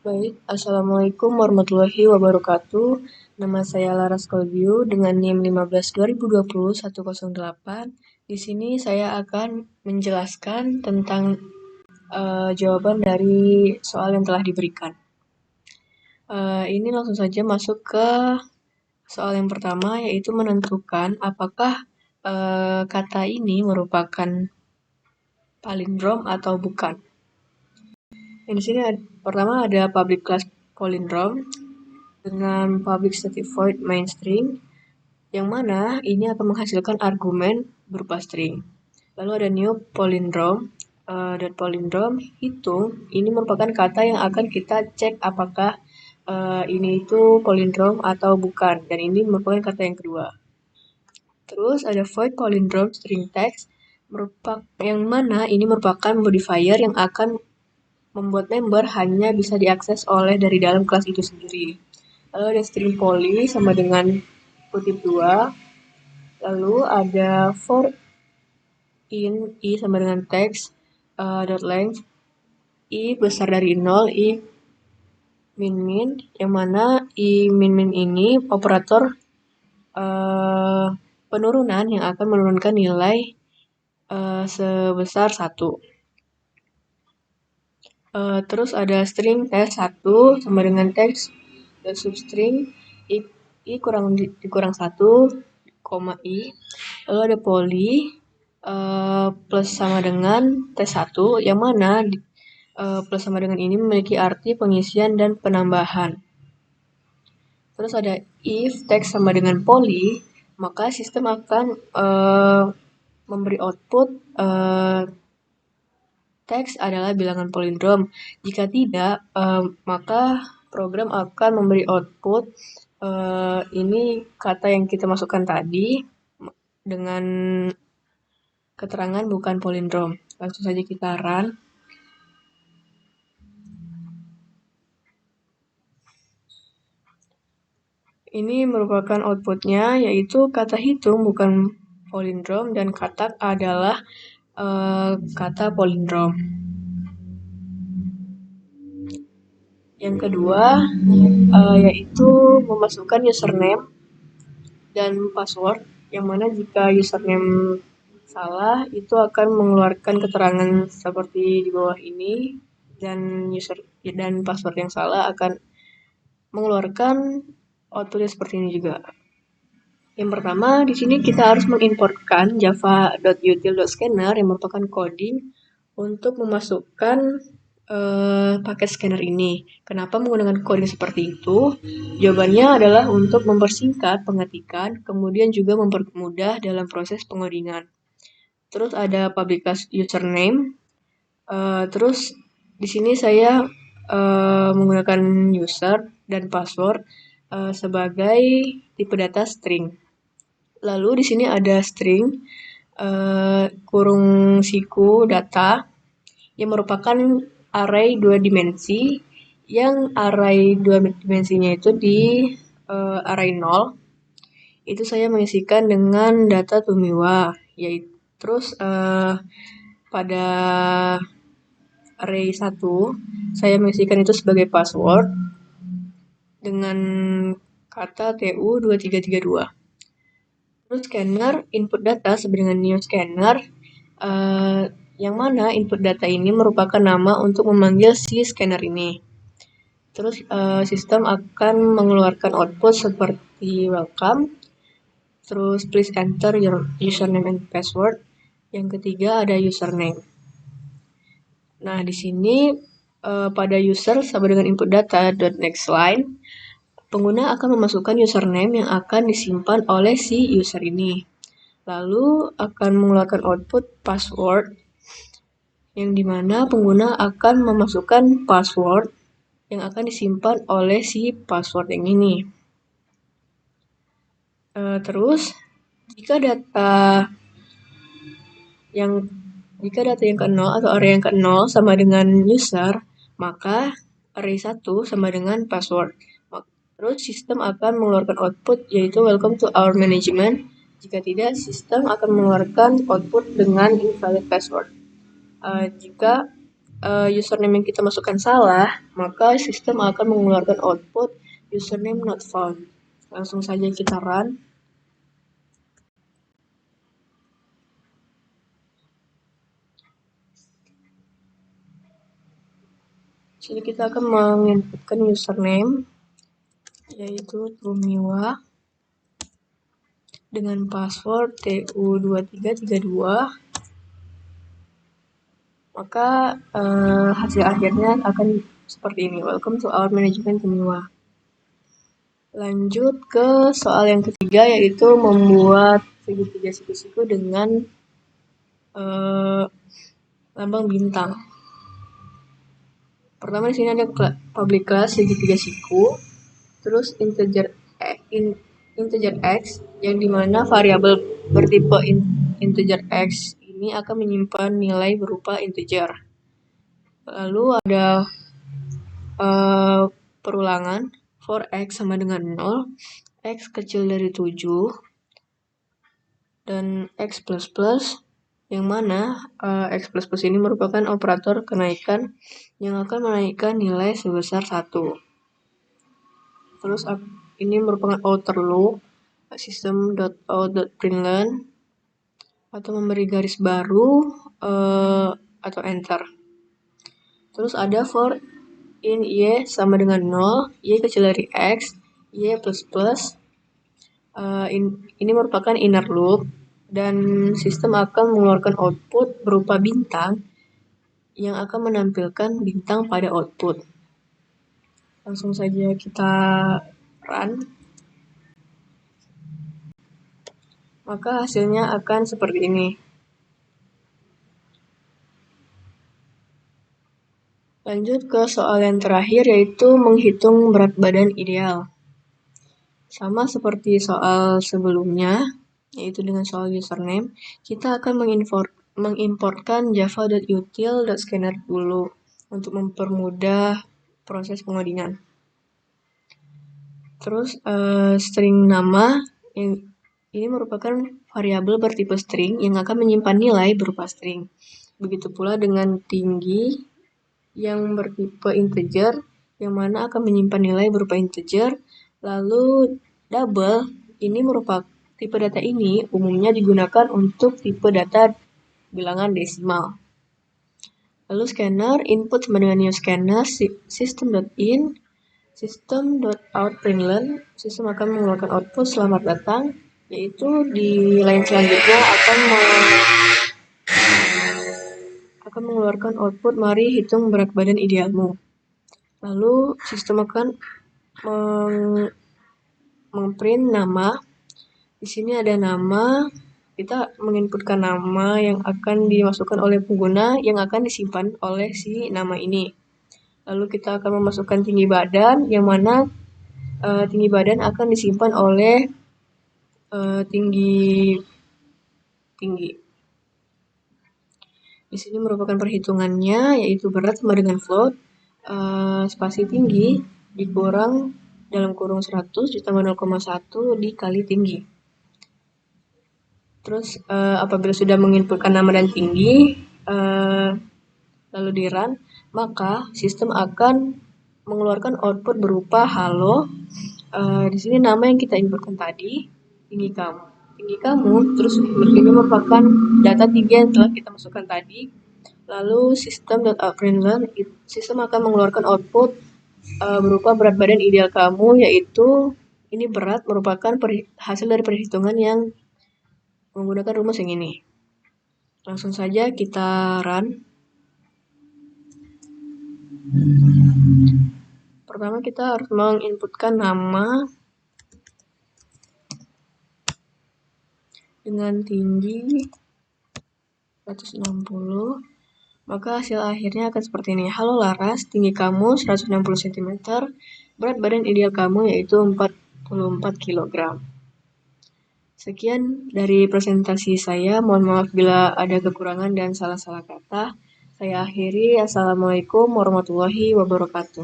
Baik, Assalamualaikum warahmatullahi wabarakatuh. Nama saya Laras Kolbiu dengan NIM 15 2020 108. Di sini saya akan menjelaskan tentang jawaban dari soal yang telah diberikan. Ini langsung saja masuk ke soal yang pertama, yaitu menentukan apakah kata ini merupakan palindrom atau bukan. Di sini pertama ada public class palindrome dengan public static void main string, yang mana ini akan menghasilkan argumen berupa string. Lalu ada new palindrome, dan palindrome hitung, ini merupakan kata yang akan kita cek apakah ini itu palindrome atau bukan, dan ini merupakan kata yang kedua. Terus ada void palindrome string text, yang mana ini merupakan modifier yang akan membuat member hanya bisa diakses oleh dari dalam kelas itu sendiri. Lalu ada string poly sama dengan kutip 2. Lalu ada for in i sama dengan text dot length i besar dari 0, i min min, yang mana i min min ini operator penurunan yang akan menurunkan nilai sebesar 1. Terus ada string text 1 sama dengan text substring i kurang 1, i. Lalu ada poly plus sama dengan T1, yang mana plus sama dengan ini memiliki arti pengisian dan penambahan. Terus ada if text sama dengan poly, maka sistem akan memberi output teks adalah bilangan palindrom. Jika tidak, maka program akan memberi output ini kata yang kita masukkan tadi dengan keterangan bukan palindrom. Langsung saja kita run. Ini merupakan outputnya, yaitu kata hitung bukan palindrom dan katak adalah kata palindrom. Yang kedua, yaitu memasukkan username dan password, yang mana jika username salah, itu akan mengeluarkan keterangan seperti di bawah ini, dan password yang salah akan mengeluarkan outputnya seperti ini juga. Yang pertama, di sini kita harus mengimportkan java.util.scanner yang merupakan coding untuk memasukkan paket scanner ini. Kenapa menggunakan coding seperti itu? Jawabannya adalah untuk mempersingkat pengetikan, kemudian juga mempermudah dalam proses pengodingan. Terus ada public class username. Terus di sini saya menggunakan user dan password sebagai tipe data string. Lalu di sini ada string kurung siku data yang merupakan array 2 dimensi, yang array 2 dimensinya itu di array 0. Itu saya mengisikan dengan data tumiwa, yaitu terus pada array 1 saya mengisikan itu sebagai password dengan kata TU2332. Terus scanner input data sama dengan new scanner, yang mana input data ini merupakan nama untuk memanggil si scanner ini. Terus sistem akan mengeluarkan output seperti welcome. Terus please enter your username and password. Yang ketiga ada username. Nah, di sini pada user sama dengan input data .next line, pengguna akan memasukkan username yang akan disimpan oleh si user ini. Lalu akan mengeluarkan output password, yang dimana pengguna akan memasukkan password yang akan disimpan oleh si password yang ini. Terus jika data yang ke 0 atau array yang ke 0 sama dengan user, maka array 1 sama dengan password. Terus sistem akan mengeluarkan output yaitu welcome to our management. Jika tidak, sistem akan mengeluarkan output dengan invalid password. Jika username yang kita masukkan salah, maka sistem akan mengeluarkan output username not found. Langsung saja kita run. Jadi kita akan menginputkan username, yaitu Tumiwa, dengan password TU2332. Maka hasil akhirnya akan seperti ini. Welcome to our management Tumiwa. Lanjut ke soal yang ketiga, yaitu membuat segitiga siku-siku dengan lambang bintang. Pertama di sini ada public class segitiga siku, terus integer x, yang dimana variabel bertipe integer x ini akan menyimpan nilai berupa integer. Lalu ada perulangan for x sama dengan 0, x kecil dari 7, dan x plus plus, yang mana x plus plus ini merupakan operator kenaikan yang akan menaikkan nilai sebesar 1. Terus ini merupakan outer loop, system.out.println, atau memberi garis baru atau enter. Terus ada for in y sama dengan 0, y kecil dari x, y plus plus. Ini merupakan inner loop, dan sistem akan mengeluarkan output berupa bintang yang akan menampilkan bintang pada output. Langsung saja kita run. Maka hasilnya akan seperti ini. Lanjut ke soal yang terakhir, yaitu menghitung berat badan ideal. Sama seperti soal sebelumnya, yaitu dengan soal username, kita akan mengimportkan java.util.scanner dulu untuk mempermudah proses pengodingan. Terus string nama, ini merupakan variabel bertipe string yang akan menyimpan nilai berupa string. Begitu pula dengan tinggi yang bertipe integer, yang mana akan menyimpan nilai berupa integer. Lalu double, ini merupakan tipe data ini umumnya digunakan untuk tipe data bilangan desimal. Lalu scanner, input sama dengan new scanner, system.in, system.out.println, sistem akan mengeluarkan output selamat datang, yaitu di line selanjutnya akan mengeluarkan output mari hitung berat badan idealmu. Lalu sistem akan memprint nama. Di sini ada nama, kita menginputkan nama yang akan dimasukkan oleh pengguna yang akan disimpan oleh si nama ini. Lalu kita akan memasukkan tinggi badan, yang mana tinggi badan akan disimpan oleh tinggi. Di sini merupakan perhitungannya, yaitu berat sama dengan float, spasi tinggi dikurang dalam kurung 100 ditambah 0,1 dikali tinggi. Terus apabila sudah menginputkan nama dan tinggi, lalu di run, maka sistem akan mengeluarkan output berupa halo. Di sini nama yang kita inputkan tadi, tinggi kamu, terus ini merupakan data tinggi yang telah kita masukkan tadi. Lalu system.out.println, sistem akan mengeluarkan output berupa berat badan ideal kamu, yaitu ini berat merupakan hasil dari perhitungan yang menggunakan rumus yang ini. Langsung saja kita run. Pertama kita harus menginputkan nama dengan tinggi 160. Maka hasil akhirnya akan seperti ini. Halo Laras, tinggi kamu 160 cm, berat badan ideal kamu yaitu 44 kg. Sekian dari presentasi saya. Mohon maaf bila ada kekurangan dan salah-salah kata. Saya akhiri. Assalamualaikum warahmatullahi wabarakatuh.